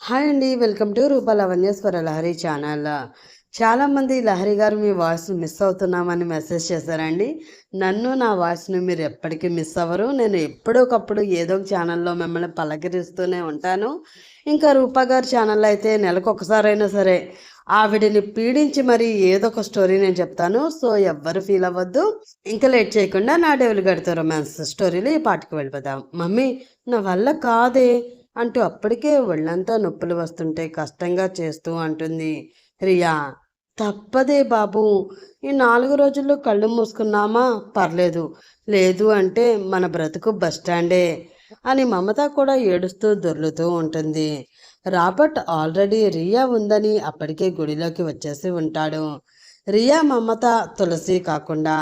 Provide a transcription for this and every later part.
Hi అండి. Welcome to Rupa Lavanyeshwara Lahari channel. చాలామంది లహరి గారు మీ వాయిస్‌ని మిస్ అవుతున్నామని మెసేజ్ చేశారండి. నన్ను నా వాయిస్‌ని మీరు ఎప్పటికీ మిస్ అవ్వరు. నేను ఎప్పుడోకప్పుడు ఏదో ఒక ఛానల్‌లో మిమ్మల్ని పలకరిస్తూనే ఉంటాను. ఇంకా రూపా గారి ఛానల్‌లో అయితే నెలకొకసారైనా సరే ఆవిడని పీడించి మరి ఏదో ఒక స్టోరీ నేను చెప్తాను. సో, ఎవ్వరు ఫీల్ అవ్వద్దు. ఇంకా లేట్ చేయకుండా నా డెవిల్ గడితో రొమాన్స్ స్టోరీలో ఈ పాటకి వెళ్ళిపోదాం. మమ్మీ నా వల్ల కాదే అంటూ అప్పటికే ఒళ్ళంతా నొప్పులు వస్తుంటే కష్టంగా చేస్తూ అంటుంది రియా. తప్పదే బాబు, ఈ 4 రోజుల్లో కళ్ళు మూసుకున్నామా పర్లేదు, లేదు అంటే మన బ్రతుకు బస్టాండే అని మమత కూడా ఏడుస్తూ దొర్లుతూ ఉంటుంది. రాబర్ట్ ఆల్రెడీ రియా ఉందని అప్పటికే గుడిలోకి వచ్చేసి ఉంటాడు. రియా, మమత, తులసి కాకుండా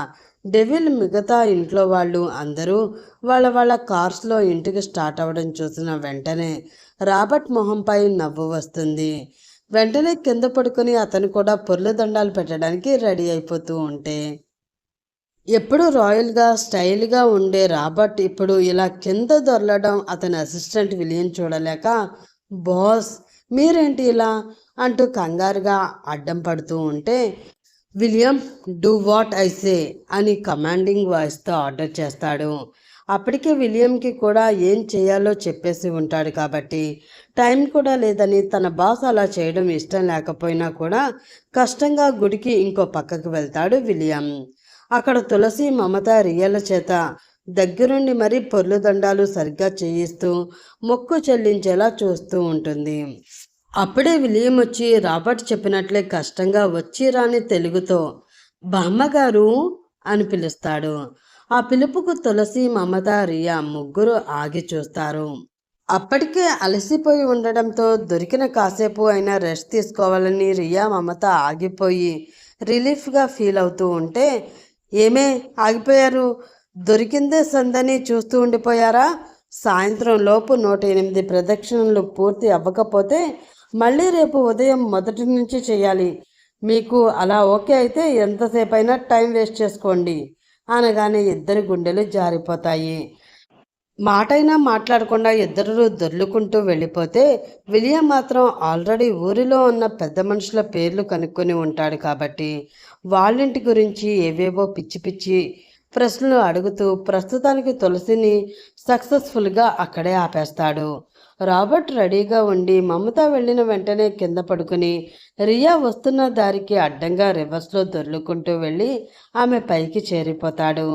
డెవిల్ మిగతా ఇంట్లో వాళ్ళు అందరూ వాళ్ళ వాళ్ళ కార్స్లో ఇంటికి స్టార్ట్ అవ్వడం చూసిన వెంటనే రాబర్ట్ మొహంపై నవ్వు వస్తుంది. వెంటనే కింద పడుకొని అతను కూడా పొర్లు దండాలు పెట్టడానికి రెడీ అయిపోతూ ఉంటే ఎప్పుడు రాయల్గా స్టైల్గా ఉండే రాబర్ట్ ఇప్పుడు ఇలా కింద దొరలడం అతని అసిస్టెంట్ విలియం చూడలేక, బాస్ మీరేంటి ఇలా అంటూ కంగారుగా అడ్డం పడుతూ ఉంటే William do what I say అని కమాండింగ్ వాయిస్తో ఆర్డర్ చేస్తాడు. అప్పటికే విలియంకి కూడా ఏం చేయాలో చెప్పేసి ఉంటాడు కాబట్టి టైం కూడా లేదని తన బాస్ అలా చేయడం ఇష్టం లేకపోయినా కూడా కష్టంగా గుడికి ఇంకో పక్కకు వెళ్తాడు విలియం. అక్కడ తులసి, మమత రియల చేత దగ్గరుండి మరీ పొర్లు దండాలు సరిగ్గా చేయిస్తూ మొక్కు చెల్లించేలా చూస్తూ ఉంటుంది. అప్పుడే విలియం వచ్చి రాబర్ట్ చెప్పినట్లే కష్టంగా వచ్చి రాని తెలుగుతో బామ్మగారు అని పిలుస్తాడు. ఆ పిలుపుకు తులసి, మమత, రియా ముగ్గురు ఆగి చూస్తారు. అప్పటికే అలసిపోయి ఉండడంతో దొరికిన కాసేపు అయినా రెస్ట్ తీసుకోవాలని రియా, మమత ఆగిపోయి రిలీఫ్గా ఫీల్ అవుతూ ఉంటే, ఏమే ఆగిపోయారు, దొరికిందే సందని చూస్తూ ఉండిపోయారా? సాయంత్రం లోపు 108 ప్రదక్షిణలు పూర్తి అవ్వకపోతే మళ్ళీ రేపు ఉదయం మొదటి నుంచి చేయాలి. మీకు అలా ఓకే అయితే ఎంతసేపు అయినా టైం వేస్ట్ చేసుకోండి అనగానే ఇద్దరి గుండెలు జారిపోతాయి. మాటైనా మాట్లాడకుండా ఇద్దరు దొర్లుకుంటూ వెళ్ళిపోతే విలియం మాత్రం ఆల్రెడీ ఊరిలో ఉన్న పెద్ద మనుషుల పేర్లు కనుక్కొని ఉంటాడు కాబట్టి వాళ్ళింటి గురించి ఏవేవో పిచ్చి పిచ్చి ప్రశ్నలు అడుగుతూ ప్రస్తుతానికి తులసిని సక్సెస్ఫుల్గా అక్కడే ఆపేస్తాడు. రాబర్ట్ రెడీగా ఉండి మమత వెళ్ళిన వెంటనే కింద పడుకుని రియా వస్తున్న దారికి అడ్డంగా రివర్స్లో దొర్లుకుంటూ వెళ్ళి ఆమె పైకి చేరిపోతాడు.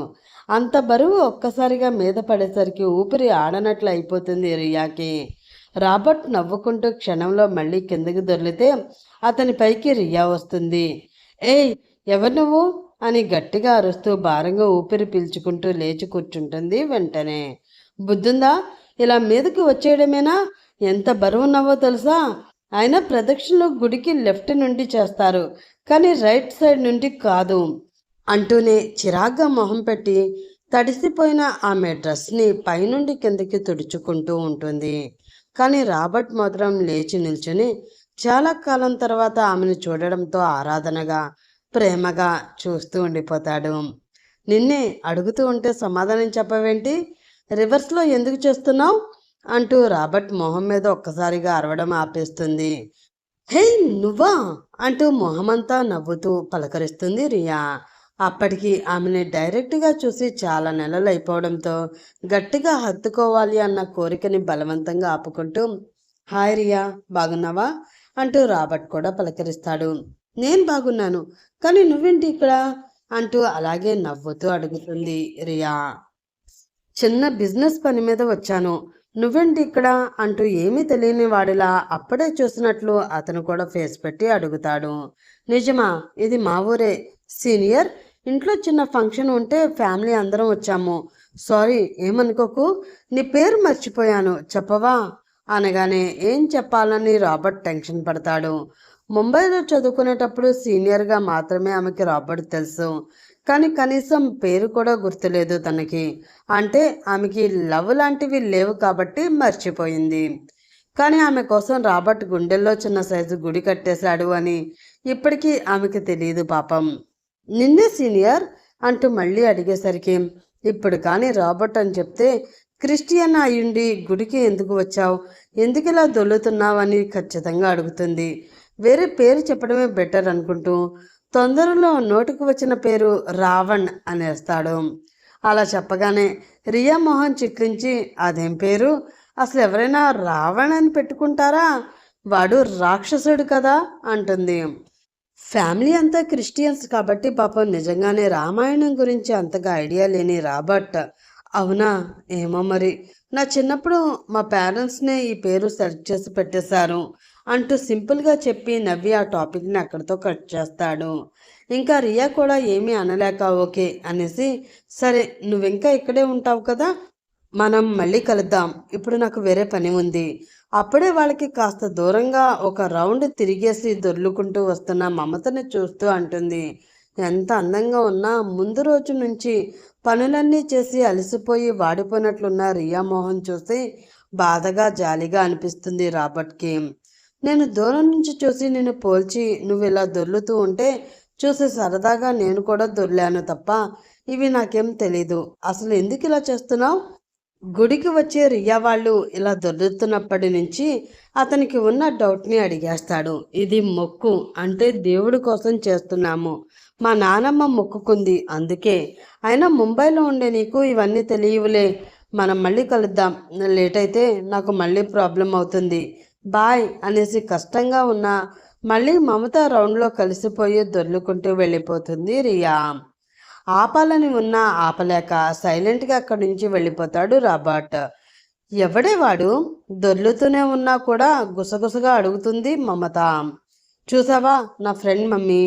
అంత బరువు ఒక్కసారిగా మీద పడేసరికి ఊపిరి ఆడనట్లు అయిపోతుంది రియాకి. రాబర్ట్ నవ్వుకుంటూ క్షణంలో మళ్ళీ కిందకి దొర్లితే అతని పైకి రియా వస్తుంది. ఏయ్, ఎవరు నువ్వు అని గట్టిగా అరుస్తూ భారంగా ఊపిరి పీల్చుకుంటూ లేచి కూర్చుంటుంది. వెంటనే బుద్ధుందా, ఇలా మీదకి వచ్చేయడమేనా? ఎంత బరువున్నావో తెలుసా? ఆయన ప్రదక్షిణలు గుడికి లెఫ్ట్ నుండి చేస్తారు, కానీ రైట్ సైడ్ నుండి కాదు అంటూనే చిరాగ్గా మొహం పెట్టి తడిసిపోయిన ఆమె డ్రెస్ని పైనుండి కిందకి తుడుచుకుంటూ ఉంటుంది. కానీ రాబర్ట్ మాత్రం లేచి నిల్చుని చాలా కాలం తర్వాత ఆమెను చూడడంతో ఆరాధనగా ప్రేమగా చూస్తూ ఉండిపోతాడు. నిన్నే అడుగుతూ ఉంటే సమాధానం చెప్పవేంటి? రివర్స్లో ఎందుకు చేస్తున్నావు అంటూ రాబర్ట్ మొహం మీద ఒక్కసారిగా అరవడం ఆపేస్తుంది. హే, నువ్వా అంటూ మొహమంతా నవ్వుతూ పలకరిస్తుంది రియా. అప్పటికి ఆమెని డైరెక్ట్గా చూసి చాలా నెలలు అయిపోవడంతో గట్టిగా హత్తుకోవాలి అన్న కోరికని బలవంతంగా ఆపుకుంటూ, హాయ్ రియా, బాగున్నావా అంటూ రాబర్ట్ కూడా పలకరిస్తాడు. నేను బాగున్నాను, కానీ నువ్వేంటి ఇక్కడ అంటూ అలాగే నవ్వుతూ అడుగుతుంది రియా. చిన్న బిజినెస్ పని మీద వచ్చాను, నువ్వేంటి ఇక్కడ అంటూ ఏమీ తెలియని వాడిలా అప్పుడే చూసినట్లు అతను కూడా ఫేస్ పెట్టి అడుగుతాడు. నిజమా, ఇది మా ఊరే సీనియర్, ఇంట్లో చిన్న ఫంక్షన్ ఉంటే ఫ్యామిలీ అందరం వచ్చాము. సారీ, ఏమనుకోకు, నీ పేరు మర్చిపోయాను, చెప్పవా అనగానే ఏం చెప్పాలని రాబర్ట్ టెన్షన్ పడతాడు. ముంబైలో చదువుకునేటప్పుడు సీనియర్గా మాత్రమే ఆమెకి రాబర్ట్ తెలుసు, కానీ కనీసం పేరు కూడా గుర్తులేదు తనకి. అంటే ఆమెకి లవ్ లాంటివి లేవు కాబట్టి మర్చిపోయింది. కానీ ఆమె కోసం రాబర్ట్ గుండెల్లో చిన్న సైజు గుడి కట్టేశాడు అని ఇప్పటికీ ఆమెకి తెలియదు పాపం. నిన్నే సీనియర్ అంటూ మళ్ళీ అడిగేసరికి ఇప్పుడు కానీ రాబర్ట్ అని చెప్తే క్రిస్టియన్ అయ్యుండి గుడికి ఎందుకు వచ్చావు, ఎందుకు ఇలా దొల్లుతున్నావు అని ఖచ్చితంగా అడుగుతుంది. వేరే పేరు చెప్పడమే బెటర్ అనుకుంటూ తొందరలో నోటికి వచ్చిన పేరు రావణ్ అనేస్తాడు. అలా చెప్పగానే రియా మొహం చిట్లించి, అదేం పేరు, అసలు ఎవరైనా రావణ్ అని పెట్టుకుంటారా, వాడు రాక్షసుడు కదా అంటుంది. ఫ్యామిలీ అంతా క్రిస్టియన్స్ కాబట్టి పాపం నిజంగానే రామాయణం గురించి అంతగా ఐడియా లేని రాబర్ట్, అవునా ఏమో మరి, నా చిన్నప్పుడు మా పేరెంట్స్నే ఈ పేరు సెలెక్ట్ చేసి పెట్టేశారు అంటూ సింపుల్గా చెప్పి నవ్వి ఆ టాపిక్ని అక్కడితో కట్ చేస్తాడు. ఇంకా రియా కూడా ఏమీ అనలేక ఓకే అనేసి, సరే నువ్వింకా ఇక్కడే ఉంటావు కదా, మనం మళ్ళీ కలుద్దాం, ఇప్పుడు నాకు వేరే పని ఉంది. అప్పుడే వాళ్ళకి కాస్త దూరంగా ఒక రౌండ్ తిరిగేసి దొర్లుకుంటూ వస్తున్న మమతని చూస్తూ అంటుంది. ఎంత అందంగా ఉన్నా ముందు రోజు నుంచి పనులన్నీ చేసి అలసిపోయి వాడిపోయినట్లున్న రియా మోహన్ చూసి బాధగా జాలిగా అనిపిస్తుంది రాబర్ట్కి. నేను దూరం నుంచి చూసి నిన్ను పోల్చి నువ్వు ఇలా దొర్లుతూ ఉంటే చూసి సరదాగా నేను కూడా దొర్లాను తప్ప ఇవి నాకేం తెలీదు. అసలు ఎందుకు ఇలా చేస్తున్నావు? గుడికి వచ్చే రియా వాళ్ళు ఇలా దొర్లుతున్నప్పటి నుంచి అతనికి ఉన్న డౌట్ని అడిగేస్తాడు. ఇది మొక్కు అంటే దేవుడి కోసం చేస్తున్నాము, మా నానమ్మ మొక్కుకుంది అందుకే. అయినా ముంబైలో ఉండే నీకు ఇవన్నీ తెలియవులే, మనం మళ్ళీ కలుద్దాం, లేట్ అయితే నాకు మళ్ళీ ప్రాబ్లం అవుతుంది, బాయ్ అనేసి కష్టంగా ఉన్న మళ్ళీ మమత రౌండ్లో కలిసిపోయి దొర్లుకుంటూ వెళ్ళిపోతుంది రియా. ఆపాలని ఉన్నా ఆపలేక సైలెంట్గా అక్కడి నుంచి వెళ్ళిపోతాడు రాబర్ట్. ఎవడే వాడు, దొర్లుతూనే ఉన్నా కూడా గుసగుసగా అడుగుతుంది మమత. చూసావా నా ఫ్రెండ్ మమ్మీ,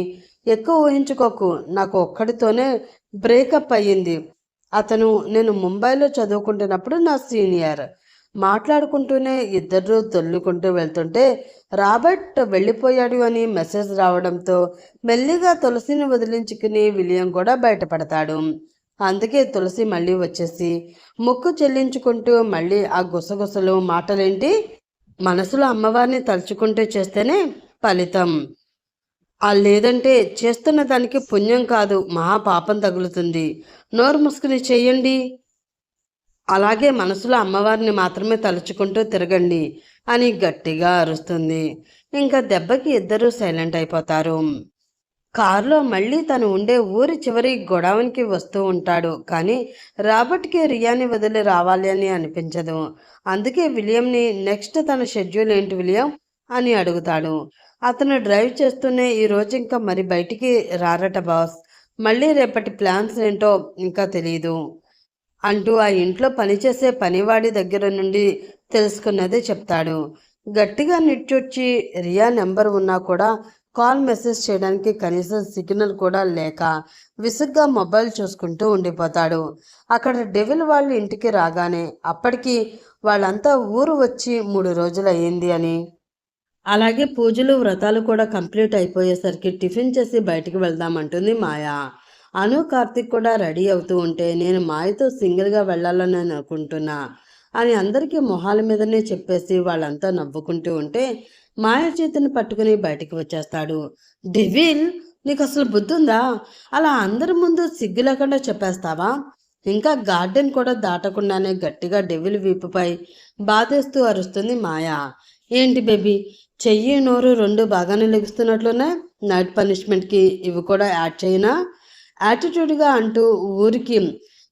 ఎక్కువ ఊహించుకోకు, నాకు ఒక్కడితోనే బ్రేకప్ అయ్యింది. అతను నేను ముంబైలో చదువుకుంటున్నప్పుడు నా సీనియర్. మాట్లాడుకుంటూనే ఇద్దరు దొల్లుకుంటూ వెళ్తుంటే రాబర్ట్ వెళ్ళిపోయాడు అని మెసేజ్ రావడంతో మెల్లిగా తులసిని వదిలించుకుని విలియం కూడా బయటపడతాడు. అందుకే తులసి మళ్ళీ వచ్చేసి ముక్కు చెల్లించుకుంటూ మళ్ళీ ఆ గుసగుసలు మాటలేంటి, మనసులో అమ్మవారిని తలుచుకుంటూ చేస్తేనే ఫలితం, లేదంటే చేస్తున్న దానికి పుణ్యం కాదు మహా పాపం తగులుతుంది, నోరు ముసుకుని చెయ్యండి, అలాగే మనసులో అమ్మవారిని మాత్రమే తలుచుకుంటూ తిరగండి అని గట్టిగా అరుస్తుంది. ఇంకా దెబ్బకి ఇద్దరూ సైలెంట్ అయిపోతారు. కారులో మళ్ళీ తను ఉండే ఊరి చివరి గొడవనికి వస్తూ ఉంటాడు. కానీ రాబర్ట్కి రియాని వదిలి రావాలి అని అనిపించదు. అందుకే విలియంని నెక్స్ట్ తన షెడ్యూల్ ఏంటి విలియం అని అడుగుతాడు. అతను డ్రైవ్ చేస్తూనే ఈరోజు ఇంకా మరి బయటికి రారట బాస్, మళ్ళీ రేపటి ప్లాన్స్ ఏంటో ఇంకా తెలియదు అంటూ ఆ ఇంట్లో పనిచేసే పనివాడి దగ్గర నుండి తెలుసుకున్నదే చెప్తాడు. గట్టిగా నిట్టొచ్చి రియా నెంబర్ ఉన్నా కూడా కాల్ మెసేజ్ చేయడానికి కనీసం సిగ్నల్ కూడా లేక విసుగ్గా మొబైల్ చూసుకుంటూ ఉండిపోతాడు. అక్కడ డెవిల్ వాళ్ళు ఇంటికి రాగానే అప్పటికి వాళ్ళంతా ఊరు వచ్చి 3 రోజులు అయ్యింది అని, అలాగే పూజలు వ్రతాలు కూడా కంప్లీట్ అయిపోయేసరికి టిఫిన్ చేసి బయటికి వెళ్దామంటుంది మాయా. అను కార్తిక్ కూడా రెడీ అవుతూ ఉంటే నేను మాయతో సింగిల్గా వెళ్ళాలని అనుకుంటున్నా అని అందరికీ మొహాల మీదనే చెప్పేసి వాళ్ళంతా నవ్వుకుంటూ ఉంటే మాయ చేతిని పట్టుకుని బయటికి వచ్చేస్తాడు. డెవిల్, నీకు అసలు బుద్ధి ఉందా, అలా అందరి ముందు సిగ్గు లేకుండా చెప్పేస్తావా? ఇంకా గార్డెన్ కూడా దాటకుండానే గట్టిగా డెవిల్ వీపుపై బాధేస్తూ అరుస్తుంది మాయా. ఏంటి బేబీ, చెయ్యి నోరు రెండు బాగానే లెగుస్తున్నట్లునే, నైట్ పనిష్మెంట్కి ఇవి కూడా యాడ్ చేయనా యాటిట్యూడ్గా అంటూ ఊరికి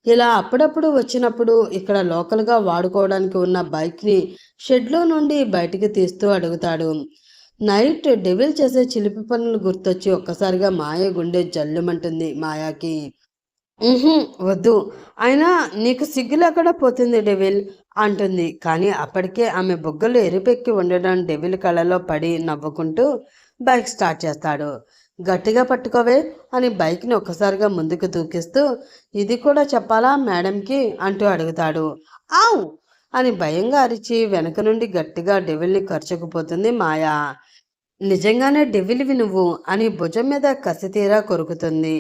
ఇలా అప్పుడప్పుడు వచ్చినప్పుడు ఇక్కడ లోకల్గా వాడుకోవడానికి ఉన్న బైక్ని షెడ్లో నుండి బయటికి తీస్తూ అడుగుతాడు. నైట్ డెవిల్ చేసే చిలిపి పనులు గుర్తొచ్చి ఒక్కసారిగా మాయ గుండె జల్లుమంటుంది మాయాకి. వద్దు, అయినా నీకు సిగ్గు లేకుండా పోతుంది డెవిల్ అంటుంది. కానీ అప్పటికే ఆమె బొగ్గలు ఎరిపెక్కి ఉండడం డెవిల్ కళ్ళలో పడి నవ్వుకుంటూ బైక్ స్టార్ట్ చేస్తాడు. గట్టిగా పట్టుకోవే అని బైక్ని ఒక్కసారిగా ముందుకు దూకిస్తూ, ఇది కూడా చెప్పాలా మేడంకి అంటూ అడుగుతాడు. ఆవ్ అని భయంగా అరిచి వెనక నుండి గట్టిగా డెవిల్ని ఖర్చుకుపోతుంది మాయా. నిజంగానే డెవిల్వి నువ్వు అని భుజం మీద కసితీరా కొరుకుతుంది.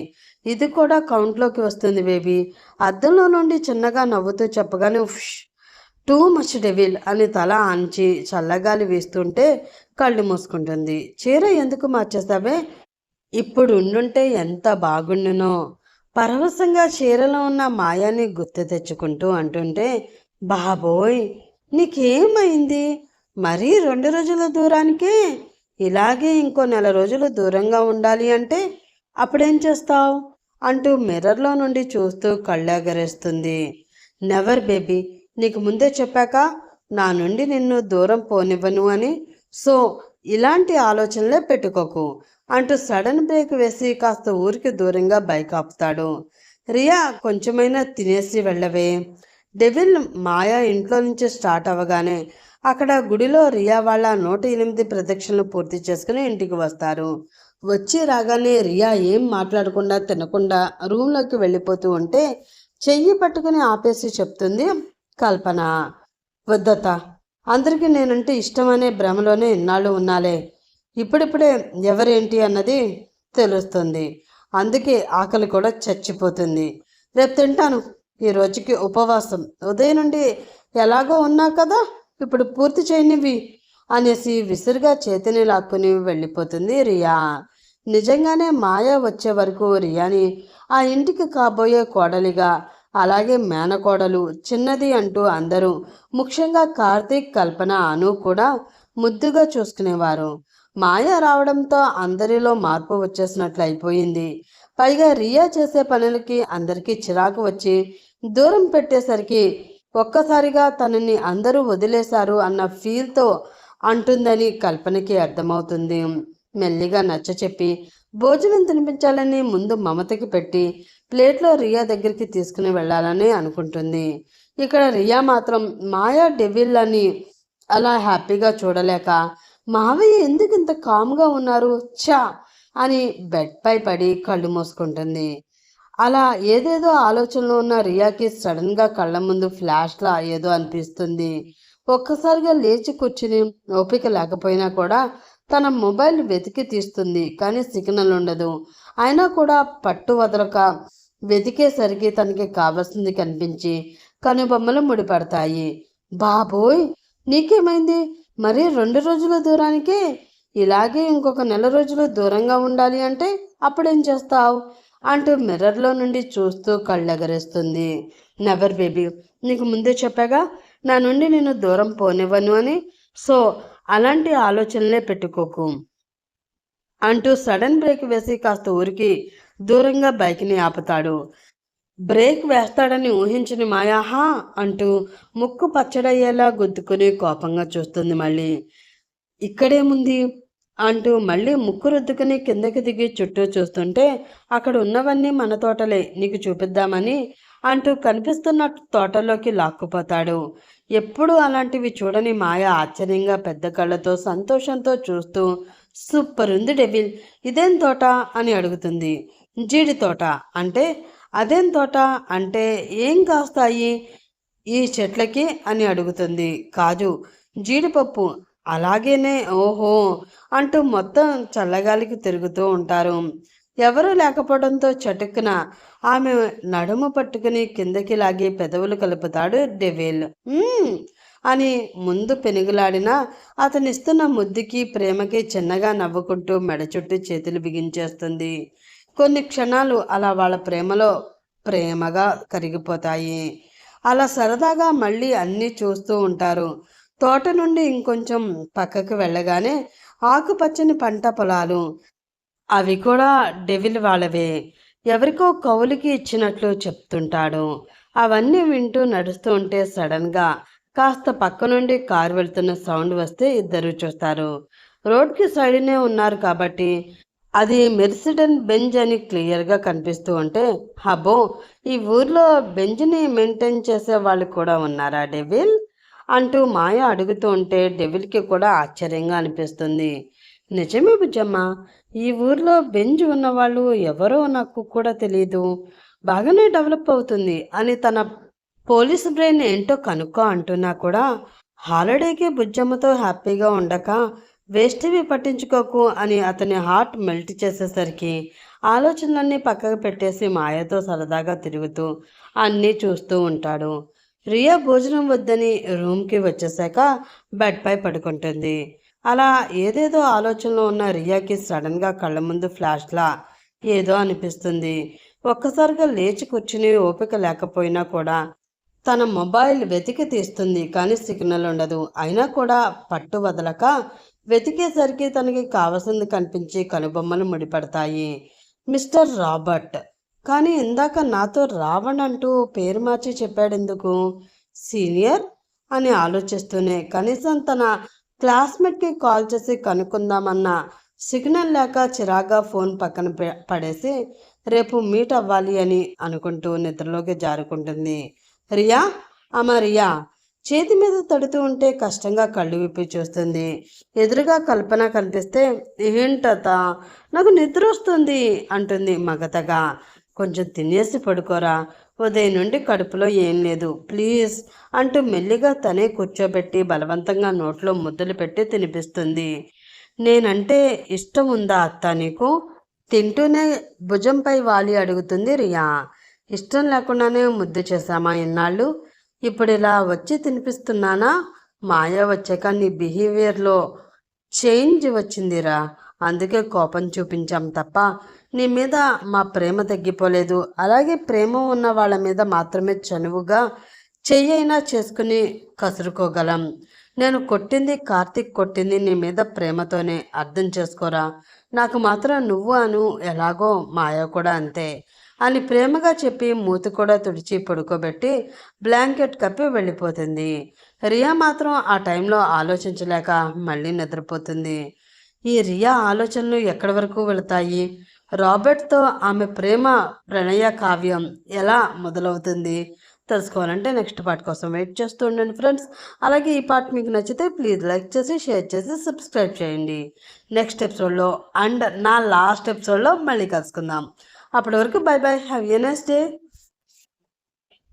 ఇది కూడా కౌంట్లోకి వస్తుంది బేబీ అద్దంలో నుండి చిన్నగా నవ్వుతూ చెప్పగానే ఉఫ్, టూ మచ్ డెవిల్ అని తల ఆంచి చల్లగాలి వీస్తుంటే కళ్ళు మూసుకుంటుంది. చీర ఎందుకు మార్చేస్తావే, ఇప్పుడు ఉండుంటే ఎంత బాగుండునో పరవశంగా చీరలో ఉన్న మాయాన్ని గుర్తు తెచ్చుకుంటూ అంటుంటే బాబోయ్, నీకేమైంది? మరీ 2 రోజుల దూరానికే? ఇలాగే ఇంకో నెల రోజులు దూరంగా ఉండాలి అంటే అప్పుడేం చేస్తావు? అంటూ మిర్రర్లో నుండి చూస్తూ కళ్ళెగరేస్తుంది. నెవర్ బేబీ, నీకు ముందే చెప్పాక నా నుండి నిన్ను దూరం పోనివ్వను అని. సో ఇలాంటి ఆలోచనలే పెట్టుకోకు అంటూ సడన్ బ్రేక్ వేసి కాస్త ఊరికి దూరంగా బైక్ ఆపుతాడు. రియా, కొంచెమైనా తినేసి వెళ్ళవే. డెవిల్ మాయా ఇంట్లో నుంచి స్టార్ట్ అవ్వగానే అక్కడ గుడిలో రియా వాళ్ళ 108 ప్రదక్షిణలు పూర్తి చేసుకుని ఇంటికి వస్తారు. వచ్చి రాగానే రియా ఏం మాట్లాడకుండా తినకుండా రూమ్లోకి వెళ్ళిపోతూ ఉంటే చెయ్యి పట్టుకుని ఆపేసి చెప్తుంది కల్పన. వద్దత, అందరికీ నేనంటే ఇష్టమనే భ్రమలోనే ఇన్నాళ్ళు ఉన్నాలే. ఇప్పుడిప్పుడే ఎవరేంటి అన్నది తెలుస్తుంది. అందుకే ఆకలి కూడా చచ్చిపోతుంది. రేపు తింటాను, ఈ రోజుకి ఉపవాసం. ఉదయం నుండి ఎలాగో ఉన్నా కదా, ఇప్పుడు పూర్తి చేయనివి అనేసి విసురుగా చేతిని లాక్కుని వెళ్ళిపోతుంది రియా. నిజంగానే మాయ వచ్చే వరకు రియాని ఆ ఇంటికి కాబోయే కోడలిగా, అలాగే మేనకోడలు, చిన్నది అంటూ అందరూ, ముఖ్యంగా కార్తీక్, కల్పన, అను కూడా ముద్దుగా చూసుకునేవారు. మాయ రావడంతో అందరిలో మార్పు వచ్చేసినట్లు అయిపోయింది. పైగా రియా చేసే పనులకి అందరికీ చిరాకు వచ్చి దూరం పెట్టేసరికి ఒక్కసారిగా తనని అందరూ వదిలేశారు అన్న ఫీల్తో అంటుందని కల్పనకి అర్థమవుతుంది. మెల్లిగా నచ్చ చెప్పి భోజనం తినిపించాలని ముందు మమతకి పెట్టి ప్లేట్లో రియా దగ్గరికి తీసుకుని వెళ్ళాలని అనుకుంటుంది. ఇక్కడ రియా మాత్రం మాయా డెవిల్ అని అలా హ్యాపీగా చూడలేక, మావయ్య ఎందుకు ఇంత కామ్గా ఉన్నారు ఛా అని బెడ్పై పడి కళ్ళు మూసుకుంటుంది. అలా ఏదేదో ఆలోచనలో ఉన్న రియాకి సడన్గా కళ్ళ ముందు ఫ్లాష్లా ఏదో అనిపిస్తుంది. ఒక్కసారిగా లేచి కూర్చుని ఓపిక లేకపోయినా కూడా తన మొబైల్ వెతికి తీస్తుంది. కానీ సిగ్నల్ ఉండదు. అయినా కూడా పట్టు వదలక వెతికేసరికి తనకి కావాల్సింది కనిపించి కనుబొమ్మలు ముడిపడతాయి. బాబోయ్, నీకేమైంది? మరీ 2 రోజుల దూరానికే? ఇలాగే ఇంకొక నెల రోజులు దూరంగా ఉండాలి అంటే అప్పుడేం చేస్తావు? అంటూ మిర్రర్లో నుండి చూస్తూ కళ్ళెగరేస్తుంది. నెవర్ బేబీ, నీకు ముందే చెప్పాగా నా నుండి నేను దూరం పోనివ్వను అని. సో అలాంటి ఆలోచనలే పెట్టుకోకు అంటూ సడన్ బ్రేక్ వేసి కాస్త ఊరికి దూరంగా బైక్ని ఆపుతాడు. బ్రేక్ వేస్తాడని ఊహించిన మాయాహా అంటూ ముక్కు పచ్చడయ్యేలా గుద్దుకుని కోపంగా చూస్తుంది. మళ్ళీ ఇక్కడేముంది అంటూ మళ్ళీ ముక్కు రుద్దుకుని కిందకి దిగి చుట్టూ చూస్తుంటే అక్కడ ఉన్నవన్నీ మన తోటలే, నీకు చూపిద్దామని అంటూ కనిపిస్తున్న తోటలోకి లాక్కుపోతాడు. ఎప్పుడు అలాంటివి చూడని మాయ ఆశ్చర్యంగా పెద్ద కళ్ళతో సంతోషంతో చూస్తూ సూపర్ ఉంది డెవిల్, ఇదేం తోట అని అడుగుతుంది. జీడి తోట అంటే? అదేం తోట అంటే ఏం కాస్తాయి ఈ చెట్లకి అని అడుగుతుంది. కాజు, జీడిపప్పు. అలాగేనే, ఓహో అంటూ మొత్తం చల్లగాలికి తిరుగుతూ ఉంటారు. ఎవరూ లేకపోవడంతో చటుక్కున ఆమె నడుము పట్టుకుని కిందకి లాగి పెదవులు కలుపుతాడు డెవిల్. అని ముందు పెనుగులాడినా అతనిస్తున్న ముద్దుకి ప్రేమకి చిన్నగా నవ్వుకుంటూ మెడ చుట్టూ చేతులు బిగించేస్తుంది. కొన్ని క్షణాలు అలా వాళ్ళ ప్రేమలో ప్రేమగా కరిగిపోతాయి. అలా సరదాగా మళ్ళీ అన్నీ చూస్తూ ఉంటారు. తోట నుండి ఇంకొంచెం పక్కకు వెళ్ళగానే ఆకుపచ్చని పంట పొలాలు, అవి కూడా డెవిల్ వాళ్ళవే, ఎవరికో కౌలుకి ఇచ్చినట్లు చెప్తుంటాడు. అవన్నీ వింటూ నడుస్తూ ఉంటే సడన్గా కాస్త పక్క నుండి కారు వెళ్తున్న సౌండ్ వస్తే ఇద్దరు చూస్తారు. రోడ్కి సైడ్నే ఉన్నారు కాబట్టి అది మెర్సిడెన్ బెంజ్ అని క్లియర్గా కనిపిస్తూ ఉంటే, హబ్బో, ఈ ఊర్లో బెంజ్ని మెయింటైన్ చేసే వాళ్ళు కూడా ఉన్నారా డెవిల్ అంటూ మాయ అడుగుతూ ఉంటే డెవిల్కి కూడా ఆశ్చర్యంగా అనిపిస్తుంది. నిజమే బుజ్జమ్మ, ఈ ఊర్లో బెంజ్ ఉన్నవాళ్ళు ఎవరో నాకు కూడా తెలీదు, బాగానే డెవలప్ అవుతుంది అని తన పోలీస్ బ్రెయిన్ ఏంటో కనుక్కో అంటున్నా కూడా హాలిడేకి బుజ్జమ్మతో హ్యాపీగా ఉండక వేస్ట్వి పట్టించుకోకు అని అతని హార్ట్ మెల్ట్ చేసేసరికి ఆలోచనలన్నీ పక్కకు పెట్టేసి మాయతో సరదాగా తిరుగుతూ అన్నీ చూస్తూ ఉంటాడు. రియా భోజనం వద్దని రూమ్కి వచ్చేసాక బెడ్పై పడుకుంటుంది. అలా ఏదేదో ఆలోచనలో ఉన్న రియాకి సడన్గా కళ్ళ ముందు ఫ్లాష్లా ఏదో అనిపిస్తుంది. ఒక్కసారిగా లేచి కూర్చుని ఓపిక లేకపోయినా కూడా తన మొబైల్ వెతికి తీస్తుంది, కానీ సిగ్నల్ ఉండదు. అయినా కూడా పట్టు వదలక వెతికేసరికి తనకి కావలసింది కనిపించి కనుబొమ్మలు ముడిపడతాయి. Mister Robert. కానీ ఇందాక నాతో రావణ్ అంటూ పేరు మార్చి చెప్పాడెందుకు? సీనియర్ అని ఆలోచిస్తూనే కనీసం తన క్లాస్మేట్కి కాల్ చేసి కనుక్కుందామన్న సిగ్నల్ లేక చిరాగా ఫోన్ పక్కన పడేసి రేపు మీట్ అవ్వాలి అని అనుకుంటూ నిద్రలోకి జారుకుంటుంది. రియా, అమ్మ రియా. చేతి మీద తడుతూ ఉంటే కష్టంగా కళ్ళు విప్పి చూస్తుంది. ఎదురుగా కల్పన కనిపిస్తే, ఏంటత, నాకు నిద్ర వస్తుంది అంటుంది మగతగా. కొంచెం తినేసి పడుకోరా, ఉదయం నుండి కడుపులో ఏం లేదు, ప్లీజ్ అంటూ మెల్లిగా తనే కూర్చోబెట్టి బలవంతంగా నోట్లో ముద్దలు పెట్టి తినిపిస్తుంది. నేనంటే ఇష్టం ఉందా అత్త నీకు? తింటూనే భుజంపై వాలి అడుగుతుంది రియా. ఇష్టం లేకుండానే ముద్దు చేశామా ఇన్నాళ్ళు? ఇప్పుడు ఇలా వచ్చి తినిపిస్తున్నానా? మాయ వచ్చాక నీ బిహేవియర్లో చేంజ్ వచ్చిందిరా, అందుకే కోపం చూపించాం తప్ప నీ మీద మా ప్రేమ తగ్గిపోలేదు. అలాగే ప్రేమ ఉన్న వాళ్ళ మీద మాత్రమే చనువుగా చెయ్యైనా చేసుకుని కసురుకోగలం. నేను కొట్టింది, కార్తీక్ కొట్టింది నీ మీద ప్రేమతోనే, అర్థం చేసుకోరా. నాకు మాత్రం నువ్వు అను, ఎలాగో మాయ కూడా అంతే అని ప్రేమగా చెప్పి మూతి కూడా తుడిచి పడుకోబెట్టి బ్లాంకెట్ కప్పి వెళ్ళిపోతుంది. రియా మాత్రం ఆ టైంలో ఆలోచించలేక మళ్ళీ నిద్రపోతుంది. ఈ రియా ఆలోచనలు ఎక్కడి వరకు వెళతాయి? రాబర్ట్తో ఆమె ప్రేమ ప్రణయ కావ్యం ఎలా మొదలవుతుంది? తెలుసుకోవాలంటే నెక్స్ట్ పార్ట్ కోసం వెయిట్ చేస్తూ ఉండండి ఫ్రెండ్స్. అలాగే ఈ పార్ట్ మీకు నచ్చితే ప్లీజ్ లైక్ చేసి షేర్ చేసి సబ్స్క్రైబ్ చేయండి. నెక్స్ట్ ఎపిసోడ్లో అండ్ నా లాస్ట్ ఎపిసోడ్లో మళ్ళీ కలుసుకుందాం. అప్పటి వరకు by by, have a nice day.